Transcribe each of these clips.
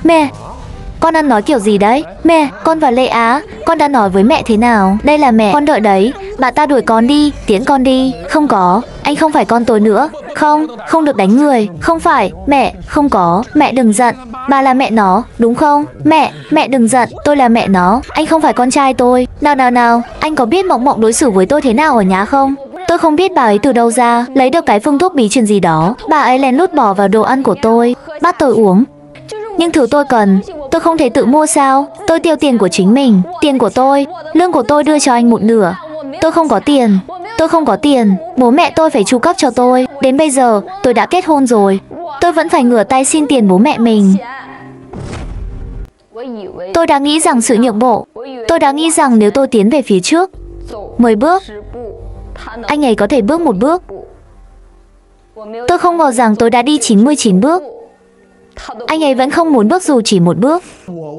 Mẹ, con ăn nói kiểu gì đấy? Mẹ, con và Lệ Á, con đã nói với mẹ thế nào? Đây là mẹ, con đợi đấy. Bà ta đuổi con đi, tiễn con đi. Không có, anh không phải con tôi nữa. Không, không được đánh người. Không phải, mẹ, không có. Mẹ đừng giận, bà là mẹ nó, đúng không? Mẹ đừng giận, tôi là mẹ nó. Anh không phải con trai tôi. Nào, anh có biết Mộng Mộng đối xử với tôi thế nào ở nhà không? Tôi không biết bà ấy từ đâu ra, lấy được cái phương thuốc bí truyền gì đó. Bà ấy lén lút bỏ vào đồ ăn của tôi, bắt tôi uống. Nhưng thứ tôi cần, tôi không thể tự mua sao? Tôi tiêu tiền của chính mình, tiền của tôi, lương của tôi đưa cho anh một nửa. Tôi không có tiền, bố mẹ tôi phải chu cấp cho tôi. Đến bây giờ, tôi đã kết hôn rồi, tôi vẫn phải ngửa tay xin tiền bố mẹ mình. Tôi đã nghĩ rằng sự nhượng bộ, tôi đã nghĩ rằng nếu tôi tiến về phía trước 10 bước, anh ấy có thể bước một bước. Tôi không ngờ rằng tôi đã đi 99 bước. Anh ấy vẫn không muốn bước dù chỉ một bước.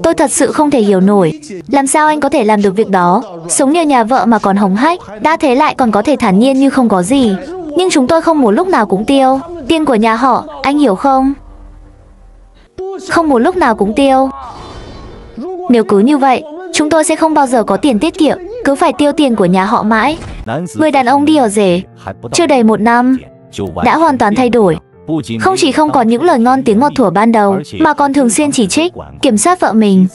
Tôi thật sự không thể hiểu nổi, làm sao anh có thể làm được việc đó, sống như nhà vợ mà còn hống hách, đã thế lại còn có thể thản nhiên như không có gì. Nhưng chúng tôi không muốn lúc nào cũng tiêu tiền của nhà họ, anh hiểu không? Không muốn lúc nào cũng tiêu. Nếu cứ như vậy, chúng tôi sẽ không bao giờ có tiền tiết kiệm, cứ phải tiêu tiền của nhà họ mãi. Người đàn ông đi ở rể chưa đầy 1 năm đã hoàn toàn thay đổi. Không chỉ không còn những lời ngon tiếng ngọt thuở ban đầu, mà còn thường xuyên chỉ trích, kiểm soát vợ mình.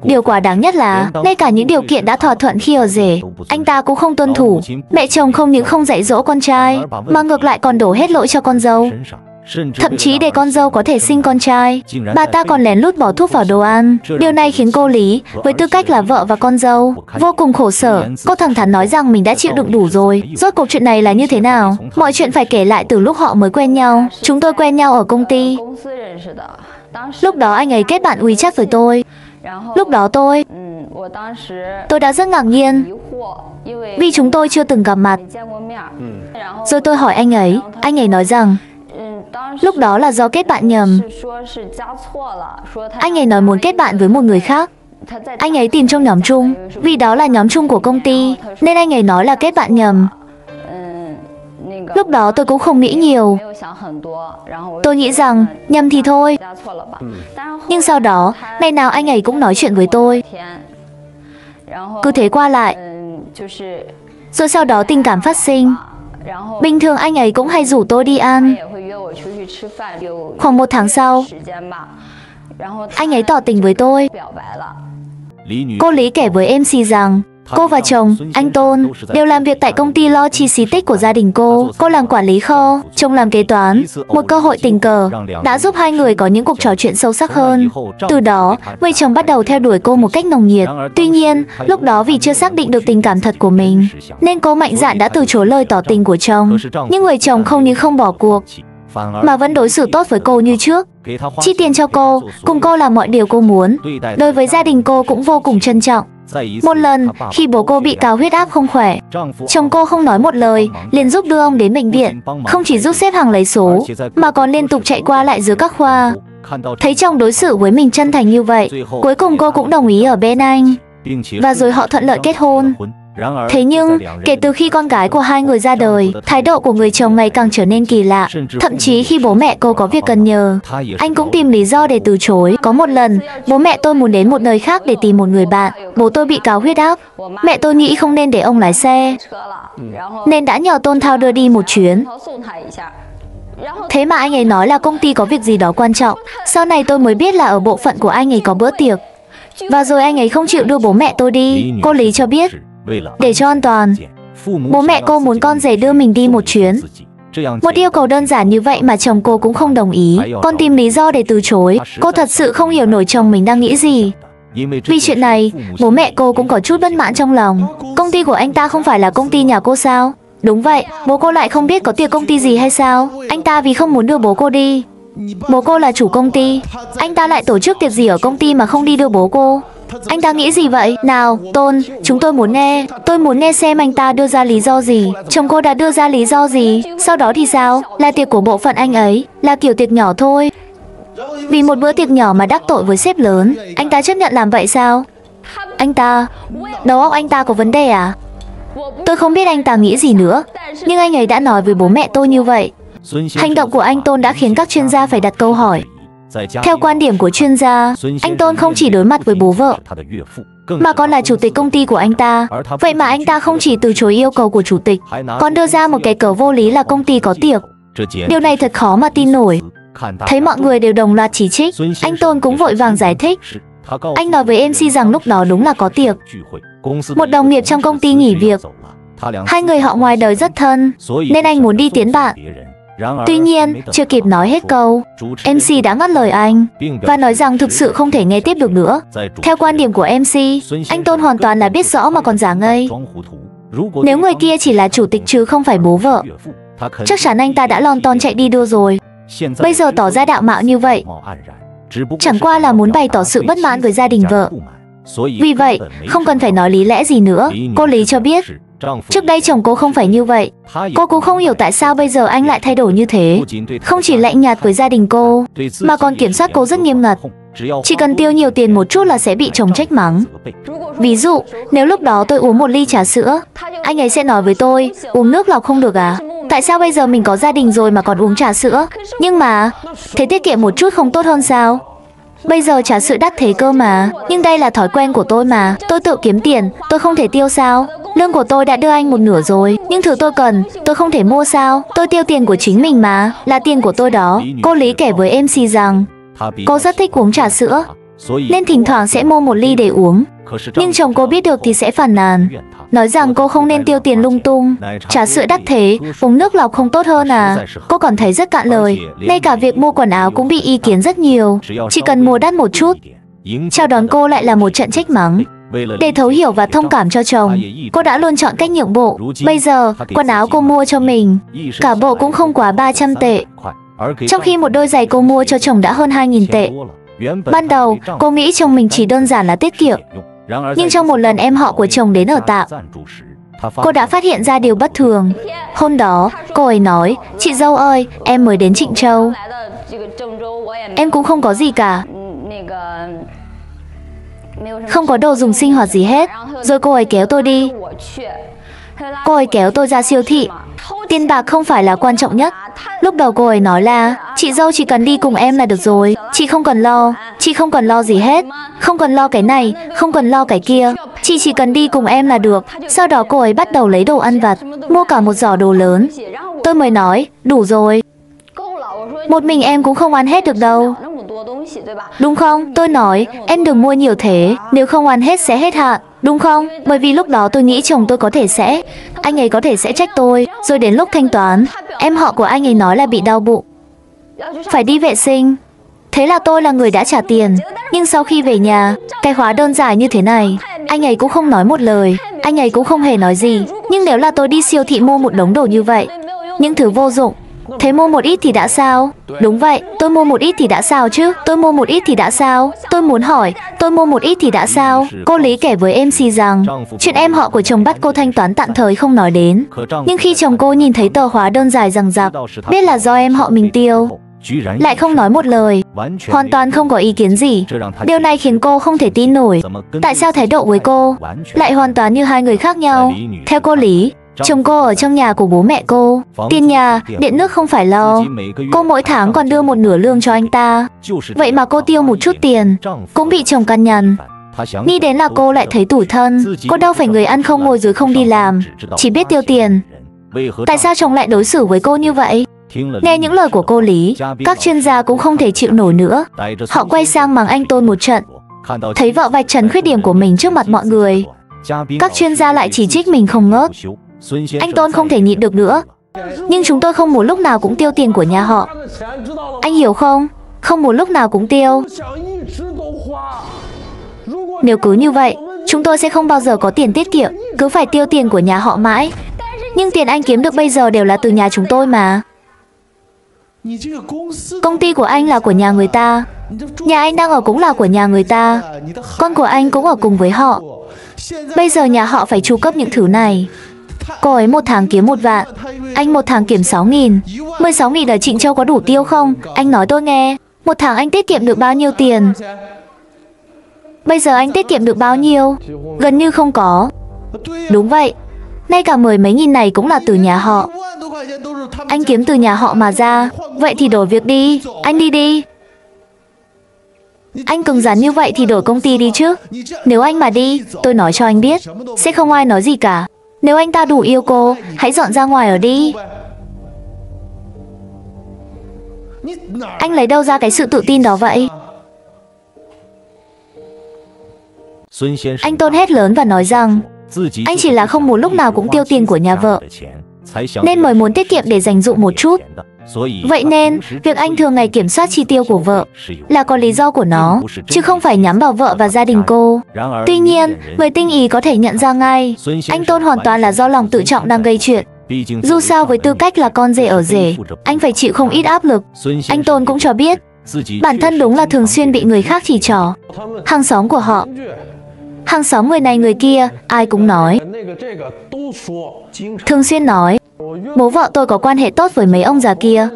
Điều quá đáng nhất là, ngay cả những điều kiện đã thỏa thuận khi ở rể, anh ta cũng không tuân thủ. Mẹ chồng không những không dạy dỗ con trai, mà ngược lại còn đổ hết lỗi cho con dâu. Thậm chí để con dâu có thể sinh con trai, bà ta còn lén lút bỏ thuốc vào đồ ăn. Điều này khiến cô Lý, với tư cách là vợ và con dâu, vô cùng khổ sở. Cô thẳng thắn nói rằng mình đã chịu đựng đủ rồi. Rốt cuộc chuyện này là như thế nào? Mọi chuyện phải kể lại từ lúc họ mới quen nhau. Chúng tôi quen nhau ở công ty. Lúc đó anh ấy kết bạn WeChat với tôi. Lúc đó tôi đã rất ngạc nhiên, vì chúng tôi chưa từng gặp mặt. Rồi tôi hỏi anh ấy nói rằng lúc đó là do kết bạn nhầm. Anh ấy nói muốn kết bạn với một người khác. Anh ấy tìm trong nhóm chung, vì đó là nhóm chung của công ty, nên anh ấy nói là kết bạn nhầm. Lúc đó tôi cũng không nghĩ nhiều. Tôi nghĩ rằng nhầm thì thôi. Nhưng sau đó, ngày nào anh ấy cũng nói chuyện với tôi. Cứ thế qua lại. Rồi sau đó tình cảm phát sinh. Bình thường anh ấy cũng hay rủ tôi đi ăn. Khoảng 1 tháng sau, anh ấy tỏ tình với tôi. Cô Lý kể với MC rằng cô và chồng, anh Tôn, đều làm việc tại công ty logistics của gia đình cô. Cô làm quản lý kho, chồng làm kế toán. Một cơ hội tình cờ đã giúp hai người có những cuộc trò chuyện sâu sắc hơn. Từ đó, người chồng bắt đầu theo đuổi cô một cách nồng nhiệt. Tuy nhiên, lúc đó vì chưa xác định được tình cảm thật của mình, nên cô mạnh dạn đã từ chối lời tỏ tình của chồng. Nhưng người chồng không những không bỏ cuộc, mà vẫn đối xử tốt với cô như trước, chi tiền cho cô, cùng cô làm mọi điều cô muốn. Đối với gia đình cô cũng vô cùng trân trọng. Một lần, khi bố cô bị cao huyết áp không khỏe, chồng cô không nói một lời, liền giúp đưa ông đến bệnh viện. Không chỉ giúp xếp hàng lấy số, mà còn liên tục chạy qua lại giữa các khoa. Thấy chồng đối xử với mình chân thành như vậy, cuối cùng cô cũng đồng ý ở bên anh. Và rồi họ thuận lợi kết hôn. Thế nhưng, kể từ khi con gái của hai người ra đời, thái độ của người chồng ngày càng trở nên kỳ lạ. Thậm chí khi bố mẹ cô có việc cần nhờ, anh cũng tìm lý do để từ chối. Có một lần, bố mẹ tôi muốn đến một nơi khác để tìm một người bạn. Bố tôi bị cao huyết áp. Mẹ tôi nghĩ không nên để ông lái xe, nên đã nhờ Tôn Thao đưa đi một chuyến. Thế mà anh ấy nói là công ty có việc gì đó quan trọng. Sau này tôi mới biết là ở bộ phận của anh ấy có bữa tiệc. Và rồi anh ấy không chịu đưa bố mẹ tôi đi. Cô Lý cho biết, để cho an toàn, bố mẹ cô muốn con rể đưa mình đi một chuyến. Một yêu cầu đơn giản như vậy mà chồng cô cũng không đồng ý. Con tìm lý do để từ chối. Cô thật sự không hiểu nổi chồng mình đang nghĩ gì. Vì chuyện này, bố mẹ cô cũng có chút bất mãn trong lòng. Công ty của anh ta không phải là công ty nhà cô sao? Đúng vậy, bố cô lại không biết có tiệc công ty gì hay sao? Anh ta vì không muốn đưa bố cô đi. Bố cô là chủ công ty, anh ta lại tổ chức tiệc gì ở công ty mà không đi đưa bố cô? Anh ta nghĩ gì vậy? Nào, Tôn, chúng tôi muốn nghe. Tôi muốn nghe xem anh ta đưa ra lý do gì. Chồng cô đã đưa ra lý do gì? Sau đó thì sao? Là tiệc của bộ phận anh ấy, là kiểu tiệc nhỏ thôi. Vì một bữa tiệc nhỏ mà đắc tội với sếp lớn, anh ta chấp nhận làm vậy sao? Anh ta... đầu óc anh ta có vấn đề à? Tôi không biết anh ta nghĩ gì nữa, nhưng anh ấy đã nói với bố mẹ tôi như vậy. Hành động của anh Tôn đã khiến các chuyên gia phải đặt câu hỏi. Theo quan điểm của chuyên gia, anh Tôn không chỉ đối mặt với bố vợ, mà còn là chủ tịch công ty của anh ta. Vậy mà anh ta không chỉ từ chối yêu cầu của chủ tịch, còn đưa ra một cái cớ vô lý là công ty có tiệc. Điều này thật khó mà tin nổi. Thấy mọi người đều đồng loạt chỉ trích, anh Tôn cũng vội vàng giải thích. Anh nói với MC rằng lúc đó đúng là có tiệc. Một đồng nghiệp trong công ty nghỉ việc. Hai người họ ngoài đời rất thân, nên anh muốn đi tiễn bạn. Tuy nhiên, chưa kịp nói hết câu, MC đã ngắt lời anh và nói rằng thực sự không thể nghe tiếp được nữa. Theo quan điểm của MC, anh Tôn hoàn toàn là biết rõ mà còn giả ngây. Nếu người kia chỉ là chủ tịch chứ không phải bố vợ, chắc chắn anh ta đã lon ton chạy đi đưa rồi. Bây giờ tỏ ra đạo mạo như vậy, chẳng qua là muốn bày tỏ sự bất mãn với gia đình vợ. Vì vậy, không cần phải nói lý lẽ gì nữa. Cô Lý cho biết, trước đây chồng cô không phải như vậy. Cô cũng không hiểu tại sao bây giờ anh lại thay đổi như thế. Không chỉ lạnh nhạt với gia đình cô, mà còn kiểm soát cô rất nghiêm ngặt. Chỉ cần tiêu nhiều tiền một chút là sẽ bị chồng trách mắng. Ví dụ, nếu lúc đó tôi uống một ly trà sữa, anh ấy sẽ nói với tôi, uống nước lọc không được à? Tại sao bây giờ mình có gia đình rồi mà còn uống trà sữa? Nhưng mà, thế tiết kiệm một chút không tốt hơn sao? Bây giờ trà sữa đắt thế cơ mà. Nhưng đây là thói quen của tôi mà. Tôi tự kiếm tiền, tôi không thể tiêu sao? Lương của tôi đã đưa anh một nửa rồi, nhưng thứ tôi cần, tôi không thể mua sao? Tôi tiêu tiền của chính mình mà, là tiền của tôi đó. Cô Lý kể với MC rằng, cô rất thích uống trà sữa, nên thỉnh thoảng sẽ mua một ly để uống. Nhưng chồng cô biết được thì sẽ phàn nàn, nói rằng cô không nên tiêu tiền lung tung. Trà sữa đắt thế, uống nước lọc không tốt hơn à? Cô còn thấy rất cạn lời. Ngay cả việc mua quần áo cũng bị ý kiến rất nhiều. Chỉ cần mua đắt một chút, chào đón cô lại là một trận trách mắng. Để thấu hiểu và thông cảm cho chồng, cô đã luôn chọn cách nhượng bộ. Bây giờ, quần áo cô mua cho mình, cả bộ cũng không quá 300 tệ. Trong khi một đôi giày cô mua cho chồng đã hơn 2.000 tệ. Ban đầu, cô nghĩ chồng mình chỉ đơn giản là tiết kiệm. Nhưng trong một lần em họ của chồng đến ở tạm, cô đã phát hiện ra điều bất thường. Hôm đó, cô ấy nói, chị dâu ơi, em mới đến Trịnh Châu. Em cũng không có gì cả. Không có đồ dùng sinh hoạt gì hết. Rồi cô ấy kéo tôi đi. Cô ấy kéo tôi ra siêu thị. Tiền bạc không phải là quan trọng nhất. Lúc đầu cô ấy nói là, chị dâu chỉ cần đi cùng em là được rồi. Chị không cần lo. Chị không cần lo gì hết. Không cần lo cái này, không cần lo cái kia. Chị chỉ cần đi cùng em là được. Sau đó cô ấy bắt đầu lấy đồ ăn vặt, mua cả một giỏ đồ lớn. Tôi mới nói, đủ rồi. Một mình em cũng không ăn hết được đâu. Đúng không? Tôi nói, em đừng mua nhiều thế, nếu không ăn hết sẽ hết hạn. Đúng không? Bởi vì lúc đó tôi nghĩ chồng tôi có thể sẽ, anh ấy có thể sẽ trách tôi. Rồi đến lúc thanh toán, em họ của anh ấy nói là bị đau bụng, phải đi vệ sinh. Thế là tôi là người đã trả tiền. Nhưng sau khi về nhà, cái hóa đơn dài như thế này, anh ấy cũng không nói một lời. Anh ấy cũng không hề nói gì. Nhưng nếu là tôi đi siêu thị mua một đống đồ như vậy, những thứ vô dụng, thế mua một ít thì đã sao? Đúng vậy, tôi mua một ít thì đã sao chứ? Tôi mua một ít thì đã sao? Tôi muốn hỏi, tôi mua một ít thì đã sao? Cô Lý kể với MC rằng, chuyện em họ của chồng bắt cô thanh toán tạm thời không nói đến. Nhưng khi chồng cô nhìn thấy tờ hóa đơn dài dằng dặc, biết là do em họ mình tiêu, lại không nói một lời, hoàn toàn không có ý kiến gì. Điều này khiến cô không thể tin nổi. Tại sao thái độ với cô lại hoàn toàn như hai người khác nhau? Theo cô Lý, chồng cô ở trong nhà của bố mẹ cô, tiền nhà, điện nước không phải lo. Cô mỗi tháng còn đưa một nửa lương cho anh ta. Vậy mà cô tiêu một chút tiền, cũng bị chồng căn nhằn. Nghĩ đến là cô lại thấy tủi thân. Cô đâu phải người ăn không ngồi rồi không đi làm, chỉ biết tiêu tiền. Tại sao chồng lại đối xử với cô như vậy? Nghe những lời của cô Lý, các chuyên gia cũng không thể chịu nổi nữa. Họ quay sang mắng anh Tôn một trận. Thấy vợ vạch trần khuyết điểm của mình trước mặt mọi người, các chuyên gia lại chỉ trích mình không ngớt. Anh Tôn không thể nhịn được nữa. Nhưng chúng tôi không muốn lúc nào cũng tiêu tiền của nhà họ. Anh hiểu không? Không muốn lúc nào cũng tiêu. Nếu cứ như vậy, chúng tôi sẽ không bao giờ có tiền tiết kiệm, cứ phải tiêu tiền của nhà họ mãi. Nhưng tiền anh kiếm được bây giờ đều là từ nhà chúng tôi mà. Công ty của anh là của nhà người ta. Nhà anh đang ở cũng là của nhà người ta. Con của anh cũng ở cùng với họ. Bây giờ nhà họ phải chu cấp những thứ này. Cô ấy một tháng kiếm 1 vạn, anh một tháng kiếm 6.000. 16.000 ở Trịnh Châu có đủ tiêu không? Anh nói tôi nghe. Một tháng anh tiết kiệm được bao nhiêu tiền? Bây giờ anh tiết kiệm được bao nhiêu? Gần như không có. Đúng vậy. Ngay cả 10 mấy nghìn này cũng là từ nhà họ. Anh kiếm từ nhà họ mà ra. Vậy thì đổi việc đi. Anh đi đi. Anh cứng rắn như vậy thì đổi công ty đi chứ. Nếu anh mà đi, tôi nói cho anh biết, sẽ không ai nói gì cả. Nếu anh ta đủ yêu cô, hãy dọn ra ngoài ở đi. Anh lấy đâu ra cái sự tự tin đó vậy? Anh Tôn hét lớn và nói rằng anh chỉ là không muốn lúc nào cũng tiêu tiền của nhà vợ, nên mới muốn tiết kiệm để dành dụm một chút. Vậy nên, việc anh thường ngày kiểm soát chi tiêu của vợ là có lý do của nó, chứ không phải nhắm vào vợ và gia đình cô. Tuy nhiên, người tinh ý có thể nhận ra ngay, anh Tôn hoàn toàn là do lòng tự trọng đang gây chuyện. Dù sao với tư cách là con rể ở rể, anh phải chịu không ít áp lực. Anh Tôn cũng cho biết, bản thân đúng là thường xuyên bị người khác chỉ trỏ. Hàng xóm của họ, hàng xóm người này người kia, ai cũng nói, thường xuyên nói, bố vợ tôi có quan hệ tốt với mấy ông già kia.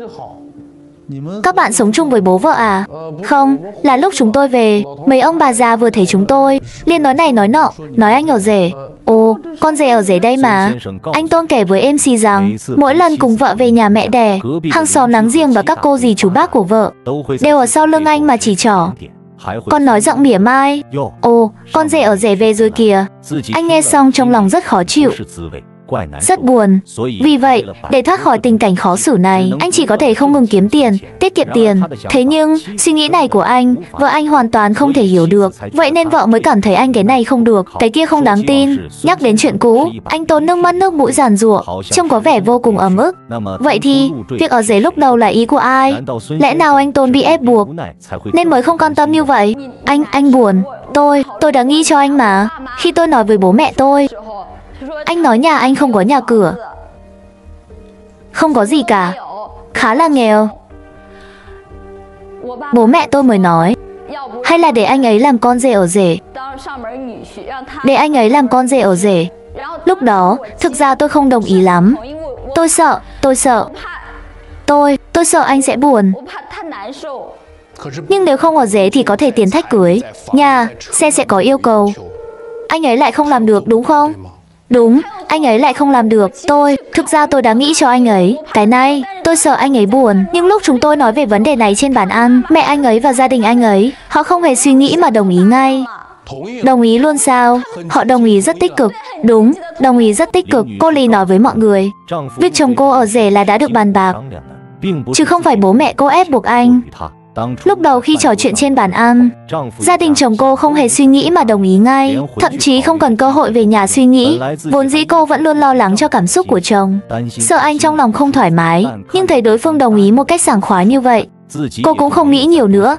Các bạn sống chung với bố vợ à? Không, là lúc chúng tôi về, mấy ông bà già vừa thấy chúng tôi, liền nói này nói nọ, nói anh ở rể. Ồ, con rể ở rể đây mà. Anh Tôn kể với MC rằng, mỗi lần cùng vợ về nhà mẹ đẻ, hàng xóm láng giềng và các cô dì chú bác của vợ đều ở sau lưng anh mà chỉ trỏ. Còn nói giọng mỉa mai, ồ, con rể ở rể về rồi kìa. Anh nghe xong trong lòng rất khó chịu, rất buồn. Vì vậy, để thoát khỏi tình cảnh khó xử này, anh chỉ có thể không ngừng kiếm tiền, tiết kiệm tiền. Thế nhưng, suy nghĩ này của anh, vợ anh hoàn toàn không thể hiểu được. Vậy nên vợ mới cảm thấy anh cái này không được, cái kia không đáng tin. Nhắc đến chuyện cũ, anh Tôn nước mắt nước mũi giàn giụa, trông có vẻ vô cùng ấm ức. Vậy thì, việc ở rể lúc đầu là ý của ai? Lẽ nào anh Tôn bị ép buộc, nên mới không quan tâm như vậy? Anh buồn. Tôi đã nghĩ cho anh mà. Khi tôi nói với bố mẹ tôi, anh nói nhà anh không có nhà cửa, không có gì cả, khá là nghèo. Bố mẹ tôi mới nói, hay là để anh ấy làm con rể ở rể. Để anh ấy làm con rể ở rể. Lúc đó, thực ra tôi không đồng ý lắm. Tôi sợ. Tôi sợ anh sẽ buồn. Nhưng nếu không ở rể thì có thể tiền thách cưới, nhà, xe sẽ có yêu cầu. Anh ấy lại không làm được đúng không? Đúng, anh ấy lại không làm được. Thực ra tôi đã nghĩ cho anh ấy. Cái này, tôi sợ anh ấy buồn. Nhưng lúc chúng tôi nói về vấn đề này trên bàn ăn, mẹ anh ấy và gia đình anh ấy, họ không hề suy nghĩ mà đồng ý ngay. Đồng ý luôn sao? Họ đồng ý rất tích cực. Đúng, đồng ý rất tích cực. Cô Lý nói với mọi người, việc chồng cô ở rể là đã được bàn bạc, chứ không phải bố mẹ cô ép buộc anh. Lúc đầu khi trò chuyện trên bàn ăn, gia đình chồng cô không hề suy nghĩ mà đồng ý ngay, thậm chí không cần cơ hội về nhà suy nghĩ. Vốn dĩ cô vẫn luôn lo lắng cho cảm xúc của chồng, sợ anh trong lòng không thoải mái, nhưng thấy đối phương đồng ý một cách sảng khoái như vậy, cô cũng không nghĩ nhiều nữa.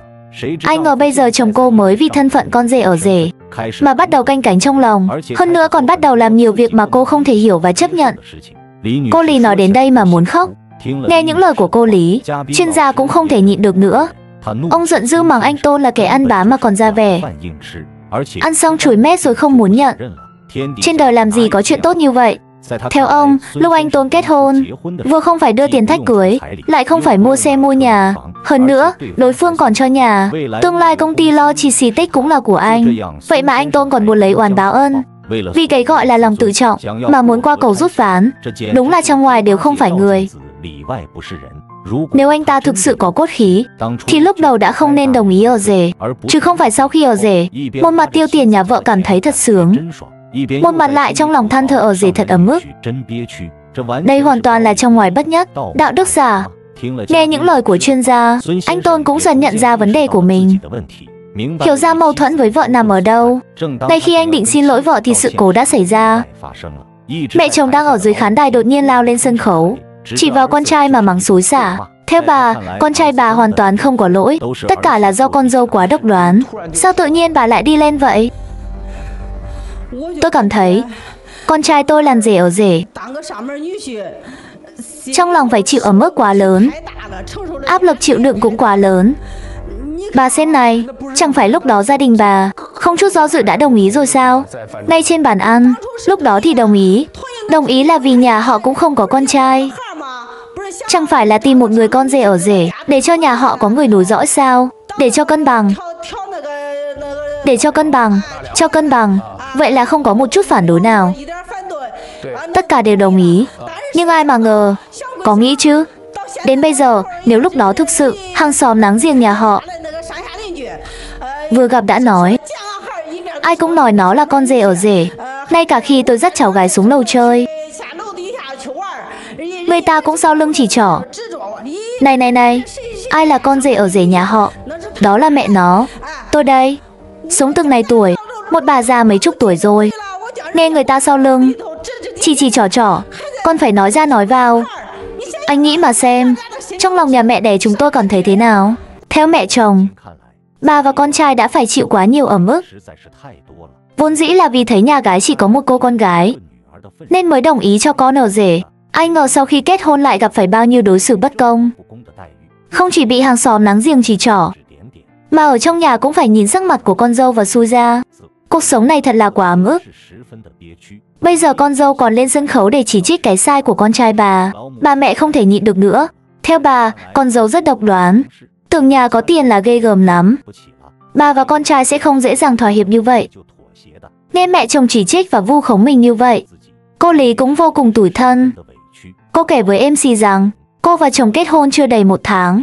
Ai ngờ bây giờ chồng cô mới vì thân phận con rể ở rể mà bắt đầu canh cánh trong lòng, hơn nữa còn bắt đầu làm nhiều việc mà cô không thể hiểu và chấp nhận. Cô Lý nói đến đây mà muốn khóc. Nghe những lời của cô Lý, chuyên gia cũng không thể nhịn được nữa. Ông giận dữ mắng anh Tôn là kẻ ăn bám mà còn ra vẻ. Ăn xong chửi mét rồi không muốn nhận. Trên đời làm gì có chuyện tốt như vậy. Theo ông, lúc anh Tôn kết hôn, vừa không phải đưa tiền thách cưới, lại không phải mua xe mua nhà. Hơn nữa, đối phương còn cho nhà. Tương lai công ty lo chi xì tích cũng là của anh. Vậy mà anh Tôn còn muốn lấy oán báo ân. Vì cái gọi là lòng tự trọng mà muốn qua cầu rút ván. Đúng là trong ngoài đều không phải người. Nếu anh ta thực sự có cốt khí, thì lúc đầu đã không nên đồng ý ở rể, chứ không phải sau khi ở rể, một mặt tiêu tiền nhà vợ cảm thấy thật sướng, một mặt lại trong lòng than thở ở rể thật ấm ức. Đây hoàn toàn là trong ngoài bất nhất, đạo đức giả. Nghe những lời của chuyên gia, anh Tôn cũng dần nhận ra vấn đề của mình, hiểu ra mâu thuẫn với vợ nằm ở đâu. Ngay khi anh định xin lỗi vợ thì sự cố đã xảy ra. Mẹ chồng đang ở dưới khán đài đột nhiên lao lên sân khấu, chỉ vào con trai mà mắng xối xả. Theo bà, con trai bà hoàn toàn không có lỗi, tất cả là do con dâu quá độc đoán. Sao tự nhiên bà lại đi lên vậy? Tôi cảm thấy con trai tôi làm rể ở rể, trong lòng phải chịu ở mức quá lớn, áp lực chịu đựng cũng quá lớn. Bà xem này, chẳng phải lúc đó gia đình bà không chút do dự đã đồng ý rồi sao? Ngay trên bàn ăn, lúc đó thì đồng ý. Đồng ý là vì nhà họ cũng không có con trai. Chẳng phải là tìm một người con rể ở rể để cho nhà họ có người nối dõi sao? Để cho cân bằng. Cho cân bằng. Vậy là không có một chút phản đối nào. Tất cả đều đồng ý. Nhưng ai mà ngờ, có nghĩ chứ? Đến bây giờ, nếu lúc đó thực sự hàng xóm láng giềng nhà họ Vừa gặp đã nói. Ai cũng nói nó là con rể ở rể. Ngay cả khi tôi dắt cháu gái xuống lầu chơi, người ta cũng sau lưng chỉ trỏ. Này này này, ai là con rể ở rể nhà họ? Đó là mẹ nó. Tôi đây. Sống từng này tuổi, một bà già mấy chục tuổi rồi. Nghe người ta sau lưng chỉ trỏ. Con phải nói ra nói vào. Anh nghĩ mà xem, trong lòng nhà mẹ đẻ chúng tôi còn thấy thế nào? Theo mẹ chồng, bà và con trai đã phải chịu quá nhiều ẩm ức. Vốn dĩ là vì thấy nhà gái chỉ có một cô con gái, nên mới đồng ý cho con ở rể. Ai ngờ sau khi kết hôn lại gặp phải bao nhiêu đối xử bất công. Không chỉ bị hàng xóm láng giềng chỉ trỏ, mà ở trong nhà cũng phải nhìn sắc mặt của con dâu và xui ra. Cuộc sống này thật là quá ấm ức. Bây giờ con dâu còn lên sân khấu để chỉ trích cái sai của con trai bà. Bà mẹ không thể nhịn được nữa. Theo bà, con dâu rất độc đoán, tưởng nhà có tiền là ghê gớm lắm. Bà và con trai sẽ không dễ dàng thỏa hiệp như vậy. Nghe mẹ chồng chỉ trích và vu khống mình như vậy, cô Lý cũng vô cùng tủi thân. Cô kể với MC rằng cô và chồng kết hôn chưa đầy 1 tháng,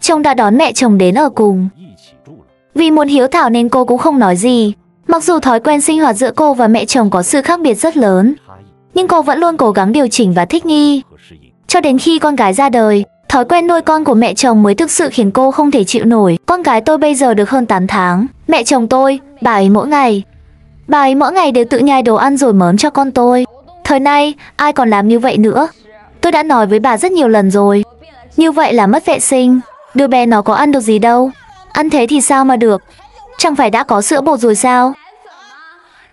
chồng đã đón mẹ chồng đến ở cùng. Vì muốn hiếu thảo nên cô cũng không nói gì. Mặc dù thói quen sinh hoạt giữa cô và mẹ chồng có sự khác biệt rất lớn, nhưng cô vẫn luôn cố gắng điều chỉnh và thích nghi. Cho đến khi con gái ra đời, thói quen nuôi con của mẹ chồng mới thực sự khiến cô không thể chịu nổi. Con gái tôi bây giờ được hơn 8 tháng. Mẹ chồng tôi, bà ấy mỗi ngày đều tự nhai đồ ăn rồi mớm cho con tôi. Thời nay, ai còn làm như vậy nữa? Tôi đã nói với bà rất nhiều lần rồi. Như vậy là mất vệ sinh. Đứa bé nó có ăn được gì đâu. Ăn thế thì sao mà được? Chẳng phải đã có sữa bột rồi sao?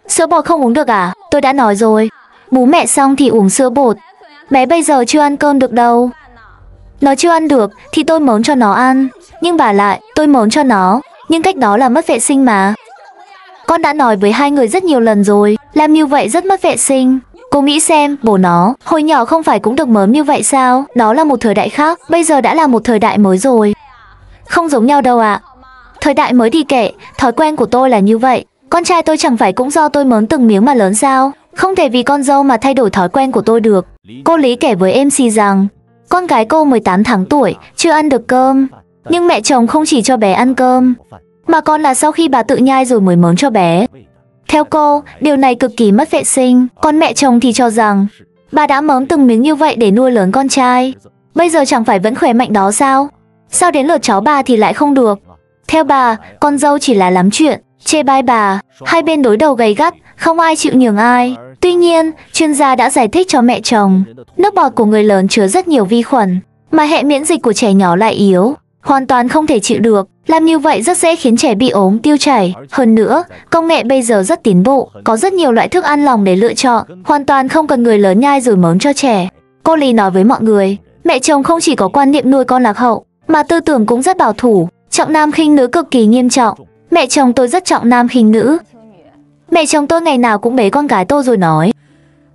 Sữa bột không uống được à? Tôi đã nói rồi. Bú mẹ xong thì uống sữa bột. Bé bây giờ chưa ăn cơm được đâu. Nó chưa ăn được thì tôi mớm cho nó ăn. Nhưng bà lại, tôi mớm cho nó. Nhưng cách đó là mất vệ sinh mà. Con đã nói với hai người rất nhiều lần rồi. Làm như vậy rất mất vệ sinh. Cô nghĩ xem, bố nó, hồi nhỏ không phải cũng được mớm như vậy sao? Đó là một thời đại khác, bây giờ đã là một thời đại mới rồi. Không giống nhau đâu ạ. Thời đại mới thì kệ, thói quen của tôi là như vậy. Con trai tôi chẳng phải cũng do tôi mớm từng miếng mà lớn sao? Không thể vì con dâu mà thay đổi thói quen của tôi được. Cô Lý kể với MC rằng, con gái cô 18 tháng tuổi, chưa ăn được cơm. Nhưng mẹ chồng không chỉ cho bé ăn cơm, mà còn là sau khi bà tự nhai rồi mới mớm cho bé. Theo cô, điều này cực kỳ mất vệ sinh. Còn mẹ chồng thì cho rằng, bà đã mớm từng miếng như vậy để nuôi lớn con trai. Bây giờ chẳng phải vẫn khỏe mạnh đó sao? Sao đến lượt cháu bà thì lại không được? Theo bà, con dâu chỉ là lắm chuyện, chê bai bà. Hai bên đối đầu gay gắt, không ai chịu nhường ai. Tuy nhiên, chuyên gia đã giải thích cho mẹ chồng, nước bọt của người lớn chứa rất nhiều vi khuẩn, mà hệ miễn dịch của trẻ nhỏ lại yếu, hoàn toàn không thể chịu được. Làm như vậy rất dễ khiến trẻ bị ốm, tiêu chảy. Hơn nữa, công nghệ bây giờ rất tiến bộ, có rất nhiều loại thức ăn lỏng để lựa chọn, hoàn toàn không cần người lớn nhai rồi mớm cho trẻ. Cô Lý nói với mọi người, mẹ chồng không chỉ có quan niệm nuôi con lạc hậu, mà tư tưởng cũng rất bảo thủ, trọng nam khinh nữ cực kỳ nghiêm trọng. Mẹ chồng tôi rất trọng nam khinh nữ. Mẹ chồng tôi ngày nào cũng bế con gái tôi rồi nói,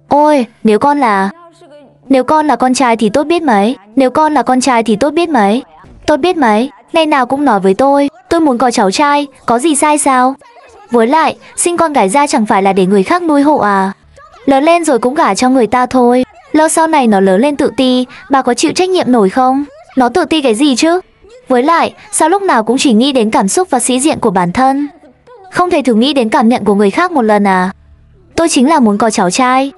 ôi, nếu con là con trai thì tốt biết mấy. Nếu con là con trai thì tốt biết mấy. Tốt biết mấy. Ngày nào cũng nói với tôi muốn có cháu trai, có gì sai sao? Với lại, sinh con gái ra chẳng phải là để người khác nuôi hộ à? Lớn lên rồi cũng gả cho người ta thôi. Lỡ sau này nó lớn lên tự ti, bà có chịu trách nhiệm nổi không? Nó tự ti cái gì chứ? Với lại, sao lúc nào cũng chỉ nghĩ đến cảm xúc và sĩ diện của bản thân? Không thể thử nghĩ đến cảm nhận của người khác một lần à? Tôi chính là muốn có cháu trai.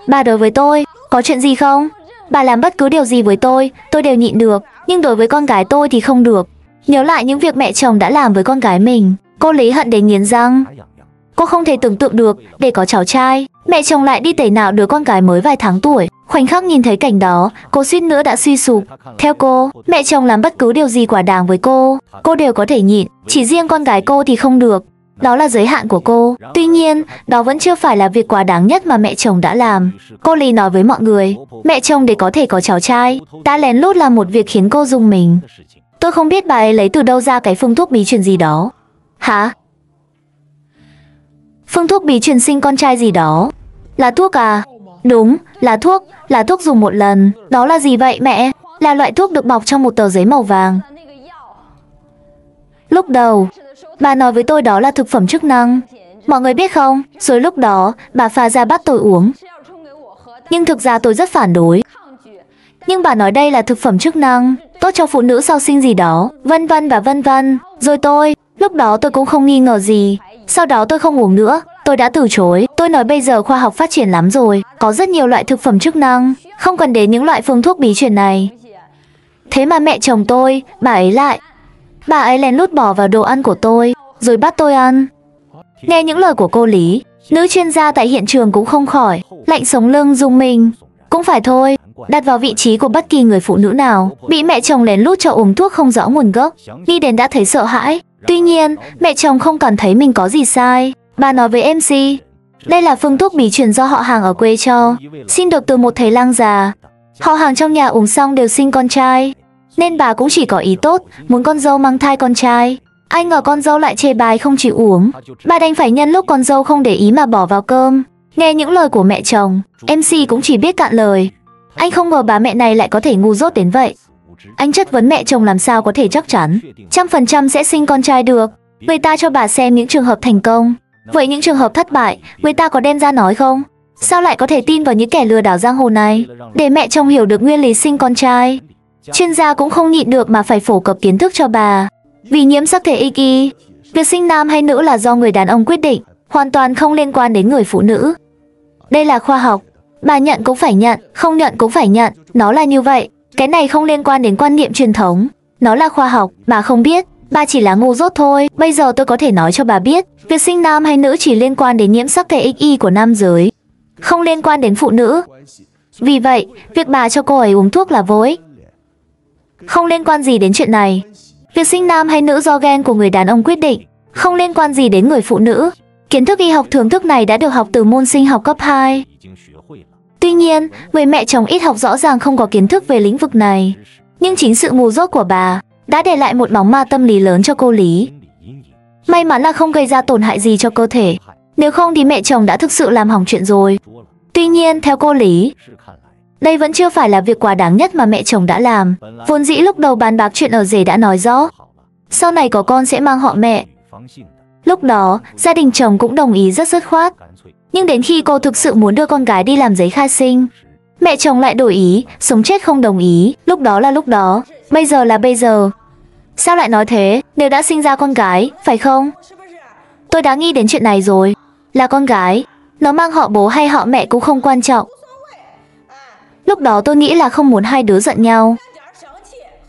Bà đối với tôi, có chuyện gì không? Bà làm bất cứ điều gì với tôi đều nhịn được. Nhưng đối với con gái tôi thì không được. Nhớ lại những việc mẹ chồng đã làm với con gái mình, cô Lý hận đến nghiến răng. Cô không thể tưởng tượng được, để có cháu trai, mẹ chồng lại đi tẩy não đứa con gái mới vài tháng tuổi. Khoảnh khắc nhìn thấy cảnh đó, cô suýt nữa đã suy sụp. Theo cô, mẹ chồng làm bất cứ điều gì quả đáng với cô đều có thể nhịn. Chỉ riêng con gái cô thì không được. Đó là giới hạn của cô. Tuy nhiên, đó vẫn chưa phải là việc quá đáng nhất mà mẹ chồng đã làm. Cô Lý nói với mọi người, mẹ chồng để có thể có cháu trai đã lén lút làm một việc khiến cô rùng mình. Tôi không biết bà ấy lấy từ đâu ra cái phương thuốc bí truyền gì đó. Hả? Phương thuốc bí truyền sinh con trai gì đó? Là thuốc à? Đúng, là thuốc dùng một lần. Đó là gì vậy mẹ? Là loại thuốc được bọc trong một tờ giấy màu vàng. Lúc đầu, bà nói với tôi đó là thực phẩm chức năng. Mọi người biết không? Rồi lúc đó, bà pha ra bắt tôi uống. Nhưng thực ra tôi rất phản đối. Nhưng bà nói đây là thực phẩm chức năng, tốt cho phụ nữ sau sinh gì đó, vân vân và vân vân. Rồi Lúc đó tôi cũng không nghi ngờ gì. Sau đó tôi không uống nữa, tôi đã từ chối. Tôi nói bây giờ khoa học phát triển lắm rồi, có rất nhiều loại thực phẩm chức năng, không cần đến những loại phương thuốc bí truyền này. Thế mà mẹ chồng tôi, bà ấy lén lút bỏ vào đồ ăn của tôi, rồi bắt tôi ăn. Nghe những lời của cô Lý, nữ chuyên gia tại hiện trường cũng không khỏi lạnh sống lưng rùng mình. Cũng phải thôi, đặt vào vị trí của bất kỳ người phụ nữ nào bị mẹ chồng lén lút cho uống thuốc không rõ nguồn gốc, nghĩ đến đã thấy sợ hãi. Tuy nhiên, mẹ chồng không cảm thấy mình có gì sai. Bà nói với MC, đây là phương thuốc bí truyền do họ hàng ở quê cho, xin được từ một thầy lang già. Họ hàng trong nhà uống xong đều sinh con trai, nên bà cũng chỉ có ý tốt, muốn con dâu mang thai con trai. Ai ngờ con dâu lại chê bai không chịu uống. Bà đành phải nhân lúc con dâu không để ý mà bỏ vào cơm. Nghe những lời của mẹ chồng, MC cũng chỉ biết cạn lời. Anh không ngờ bà mẹ này lại có thể ngu dốt đến vậy. Anh chất vấn mẹ chồng làm sao có thể chắc chắn 100% sẽ sinh con trai được. Người ta cho bà xem những trường hợp thành công, vậy những trường hợp thất bại, người ta có đem ra nói không? Sao lại có thể tin vào những kẻ lừa đảo giang hồ này? Để mẹ chồng hiểu được nguyên lý sinh con trai, chuyên gia cũng không nhịn được mà phải phổ cập kiến thức cho bà. Vì nhiễm sắc thể XY, việc sinh nam hay nữ là do người đàn ông quyết định, hoàn toàn không liên quan đến người phụ nữ. Đây là khoa học, bà nhận cũng phải nhận, không nhận cũng phải nhận, nó là như vậy. Cái này không liên quan đến quan niệm truyền thống, nó là khoa học, bà không biết, bà chỉ là ngu dốt thôi. Bây giờ tôi có thể nói cho bà biết, việc sinh nam hay nữ chỉ liên quan đến nhiễm sắc thể XY của nam giới, không liên quan đến phụ nữ. Vì vậy, việc bà cho cô ấy uống thuốc là vô ích, không liên quan gì đến chuyện này. Việc sinh nam hay nữ do gen của người đàn ông quyết định, không liên quan gì đến người phụ nữ. Kiến thức y học thưởng thức này đã được học từ môn sinh học cấp 2. Tuy nhiên, người mẹ chồng ít học rõ ràng không có kiến thức về lĩnh vực này. Nhưng chính sự ngu dốt của bà đã để lại một bóng ma tâm lý lớn cho cô Lý. May mắn là không gây ra tổn hại gì cho cơ thể, nếu không thì mẹ chồng đã thực sự làm hỏng chuyện rồi. Tuy nhiên, theo cô Lý, đây vẫn chưa phải là việc quá đáng nhất mà mẹ chồng đã làm. Vốn dĩ lúc đầu bàn bạc chuyện ở rể đã nói rõ, sau này có con sẽ mang họ mẹ. Lúc đó, gia đình chồng cũng đồng ý rất dứt khoát. Nhưng đến khi cô thực sự muốn đưa con gái đi làm giấy khai sinh, mẹ chồng lại đổi ý, sống chết không đồng ý. Lúc đó là lúc đó, bây giờ là bây giờ. Sao lại nói thế, nếu đã sinh ra con gái, phải không? Tôi đã nghĩ đến chuyện này rồi. Là con gái, nó mang họ bố hay họ mẹ cũng không quan trọng. Lúc đó tôi nghĩ là không muốn hai đứa giận nhau.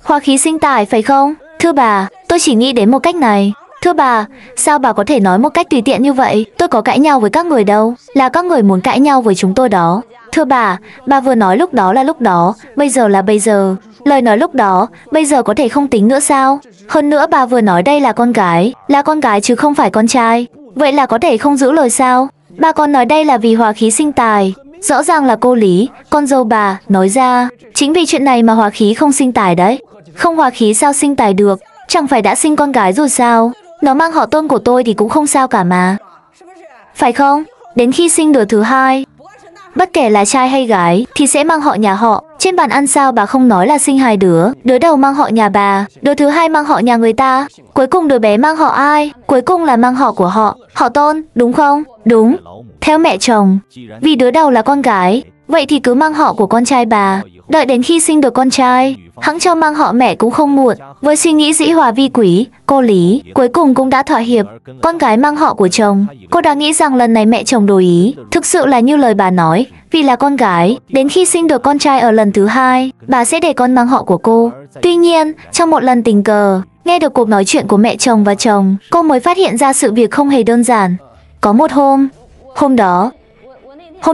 Hóa khí sinh tài phải không? Thưa bà, tôi chỉ nghĩ đến một cách này. Thưa bà, sao bà có thể nói một cách tùy tiện như vậy? Tôi có cãi nhau với các người đâu, là các người muốn cãi nhau với chúng tôi đó. Thưa bà vừa nói lúc đó là lúc đó, bây giờ là bây giờ. Lời nói lúc đó, bây giờ có thể không tính nữa sao? Hơn nữa bà vừa nói đây là con gái chứ không phải con trai. Vậy là có thể không giữ lời sao? Bà còn nói đây là vì hóa khí sinh tài. Rõ ràng là cô Lý, con dâu bà, nói ra. Chính vì chuyện này mà hóa khí không sinh tài đấy. Không hóa khí sao sinh tài được? Chẳng phải đã sinh con gái rồi sao? Nó mang họ Tôn của tôi thì cũng không sao cả mà. Phải không? Đến khi sinh đứa thứ hai, bất kể là trai hay gái, thì sẽ mang họ nhà họ. Trên bàn ăn sao bà không nói là sinh hai đứa? Đứa đầu mang họ nhà bà, đứa thứ hai mang họ nhà người ta. Cuối cùng đứa bé mang họ ai? Cuối cùng là mang họ của họ Tôn, đúng không? Đúng. Theo mẹ chồng, vì đứa đầu là con gái, vậy thì cứ mang họ của con trai bà. Đợi đến khi sinh được con trai, hẵng cho mang họ mẹ cũng không muộn. Với suy nghĩ dĩ hòa vi quý, cô Lý cuối cùng cũng đã thỏa hiệp. Con gái mang họ của chồng. Cô đã nghĩ rằng lần này mẹ chồng đổi ý. Thực sự là như lời bà nói, vì là con gái, đến khi sinh được con trai ở lần thứ hai, bà sẽ để con mang họ của cô. Tuy nhiên, trong một lần tình cờ, nghe được cuộc nói chuyện của mẹ chồng và chồng, cô mới phát hiện ra sự việc không hề đơn giản. Có một hôm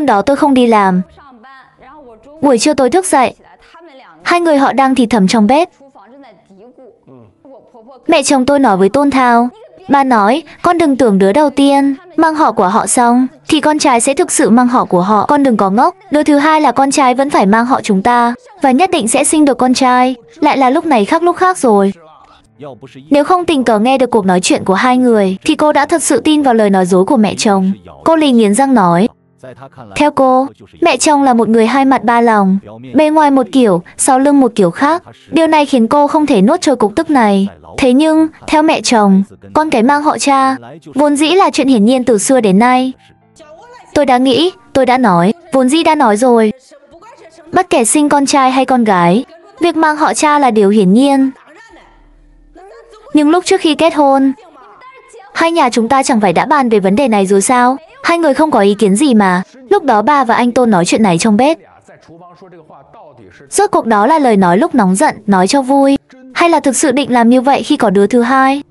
đó tôi không đi làm. Buổi trưa tôi thức dậy, hai người họ đang thì thầm trong bếp. Mẹ chồng tôi nói với Tôn Thao, bà nói, con đừng tưởng đứa đầu tiên mang họ của họ xong thì con trai sẽ thực sự mang họ của họ. Con đừng có ngốc, đứa thứ hai là con trai vẫn phải mang họ chúng ta, và nhất định sẽ sinh được con trai. Lại là lúc này khác lúc khác rồi. Nếu không tình cờ nghe được cuộc nói chuyện của hai người, thì cô đã thật sự tin vào lời nói dối của mẹ chồng. Cô lì nghiến răng nói, theo cô, mẹ chồng là một người hai mặt ba lòng, bề ngoài một kiểu, sau lưng một kiểu khác. Điều này khiến cô không thể nuốt trôi cục tức này. Thế nhưng, theo mẹ chồng, con cái mang họ cha, vốn dĩ là chuyện hiển nhiên từ xưa đến nay. Tôi đã nói, vốn dĩ đã nói rồi. Bất kể sinh con trai hay con gái, việc mang họ cha là điều hiển nhiên. Nhưng lúc trước khi kết hôn, Hai nhà chúng ta chẳng phải đã bàn về vấn đề này rồi sao? Hai người không có ý kiến gì mà. Lúc đó bà và anh Tôn nói chuyện này trong bếp. Rốt cuộc đó là lời nói lúc nóng giận, nói cho vui, hay là thực sự định làm như vậy khi có đứa thứ hai?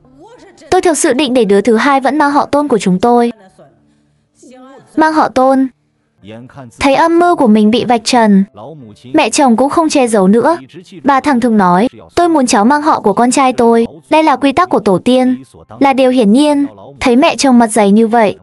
Tôi thực sự định để đứa thứ hai vẫn mang họ Tôn của chúng tôi. Mang họ Tôn. Thấy âm mưu của mình bị vạch trần, mẹ chồng cũng không che giấu nữa. Bà thẳng thừng nói, tôi muốn cháu mang họ của con trai tôi. Đây là quy tắc của tổ tiên, là điều hiển nhiên. Thấy mẹ chồng mặt dày như vậy,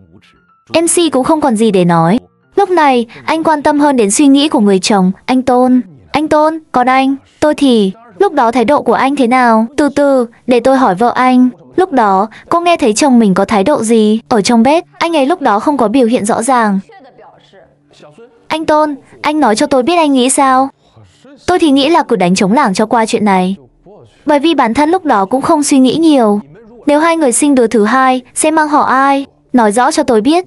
MC cũng không còn gì để nói. Lúc này, anh quan tâm hơn đến suy nghĩ của người chồng, anh Tôn. Anh Tôn, còn anh, tôi thì... Lúc đó thái độ của anh thế nào? Từ từ, để tôi hỏi vợ anh. Lúc đó, cô nghe thấy chồng mình có thái độ gì? Ở trong bếp, anh ấy lúc đó không có biểu hiện rõ ràng. Anh Tôn, anh nói cho tôi biết anh nghĩ sao? Tôi thì nghĩ là cứ đánh trống lảng cho qua chuyện này. Bởi vì bản thân lúc đó cũng không suy nghĩ nhiều. Nếu hai người sinh đứa thứ hai, sẽ mang họ ai? Nói rõ cho tôi biết.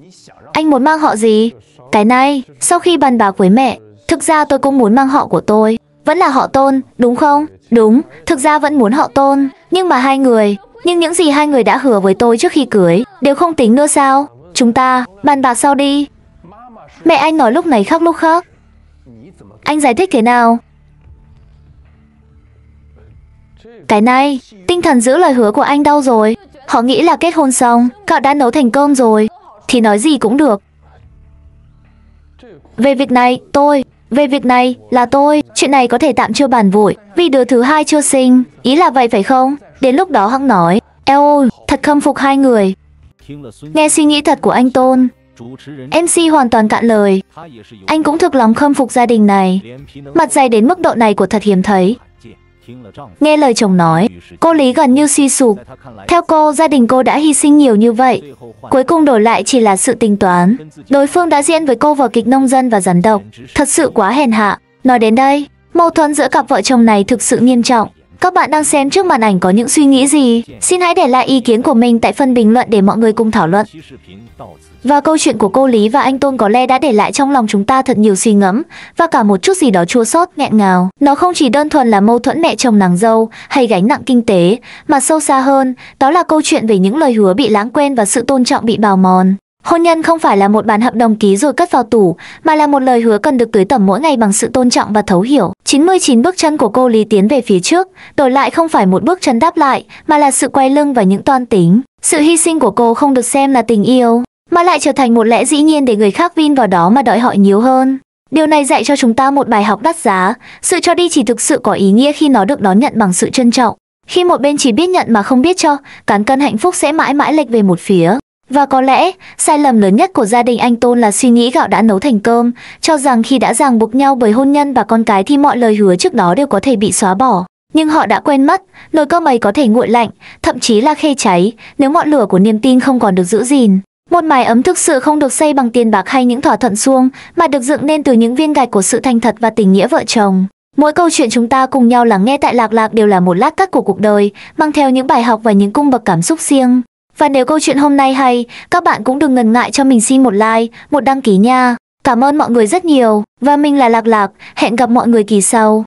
Anh muốn mang họ gì? Cái này, sau khi bàn bạc với mẹ, thực ra tôi cũng muốn mang họ của tôi. Vẫn là họ Tôn, đúng không? Đúng, thực ra vẫn muốn họ Tôn. Nhưng mà hai người, nhưng những gì hai người đã hứa với tôi trước khi cưới, đều không tính nữa sao? Chúng ta, bàn bạc sau đi. Mẹ anh nói lúc này khác lúc khác. Anh giải thích thế nào? Cái này, tinh thần giữ lời hứa của anh đau rồi. Họ nghĩ là kết hôn xong, cậu đã nấu thành cơm rồi, thì nói gì cũng được. Về việc này, về việc này là tôi. Chuyện này có thể tạm chưa bàn vội, vì đứa thứ hai chưa sinh. Ý là vậy phải không? Đến lúc đó hẵng nói. Eo ôi, thật khâm phục hai người. Nghe suy nghĩ thật của anh Tôn, MC hoàn toàn cạn lời. Anh cũng thực lòng khâm phục gia đình này. Mặt dày đến mức độ này của thật hiếm thấy. Nghe lời chồng nói, cô Lý gần như suy sụp. Theo cô, gia đình cô đã hy sinh nhiều như vậy, cuối cùng đổi lại chỉ là sự tính toán. Đối phương đã diễn với cô vở kịch nông dân và rắn độc, thật sự quá hèn hạ. Nói đến đây, mâu thuẫn giữa cặp vợ chồng này thực sự nghiêm trọng. Các bạn đang xem trước màn ảnh có những suy nghĩ gì? Xin hãy để lại ý kiến của mình tại phần bình luận để mọi người cùng thảo luận. Và câu chuyện của cô Lý và anh Tôn có lẽ đã để lại trong lòng chúng ta thật nhiều suy ngẫm và cả một chút gì đó chua xót, nghẹn ngào. Nó không chỉ đơn thuần là mâu thuẫn mẹ chồng nàng dâu hay gánh nặng kinh tế, mà sâu xa hơn, đó là câu chuyện về những lời hứa bị lãng quên và sự tôn trọng bị bào mòn. Hôn nhân không phải là một bản hợp đồng ký rồi cất vào tủ, mà là một lời hứa cần được tưới tẩm mỗi ngày bằng sự tôn trọng và thấu hiểu. 99 bước chân của cô Lý tiến về phía trước, đổi lại không phải một bước chân đáp lại, mà là sự quay lưng và những toan tính. Sự hy sinh của cô không được xem là tình yêu, mà lại trở thành một lẽ dĩ nhiên để người khác vin vào đó mà đòi hỏi nhiều hơn. Điều này dạy cho chúng ta một bài học đắt giá. Sự cho đi chỉ thực sự có ý nghĩa khi nó được đón nhận bằng sự trân trọng. Khi một bên chỉ biết nhận mà không biết cho, cán cân hạnh phúc sẽ mãi mãi lệch về một phía. Và có lẽ, sai lầm lớn nhất của gia đình anh Tôn là suy nghĩ gạo đã nấu thành cơm, cho rằng khi đã ràng buộc nhau bởi hôn nhân và con cái thì mọi lời hứa trước đó đều có thể bị xóa bỏ. Nhưng họ đã quên mất, nồi cơm ấy có thể nguội lạnh, thậm chí là khê cháy, nếu ngọn lửa của niềm tin không còn được giữ gìn. Một mái ấm thực sự không được xây bằng tiền bạc hay những thỏa thuận suông, mà được dựng nên từ những viên gạch của sự thành thật và tình nghĩa vợ chồng. Mỗi câu chuyện chúng ta cùng nhau lắng nghe tại Lạc Lạc đều là một lát cắt của cuộc đời, mang theo những bài học và những cung bậc cảm xúc riêng. Và nếu câu chuyện hôm nay hay, các bạn cũng đừng ngần ngại cho mình xin một like, một đăng ký nha. Cảm ơn mọi người rất nhiều. Và mình là Lạc Lạc, hẹn gặp mọi người kỳ sau.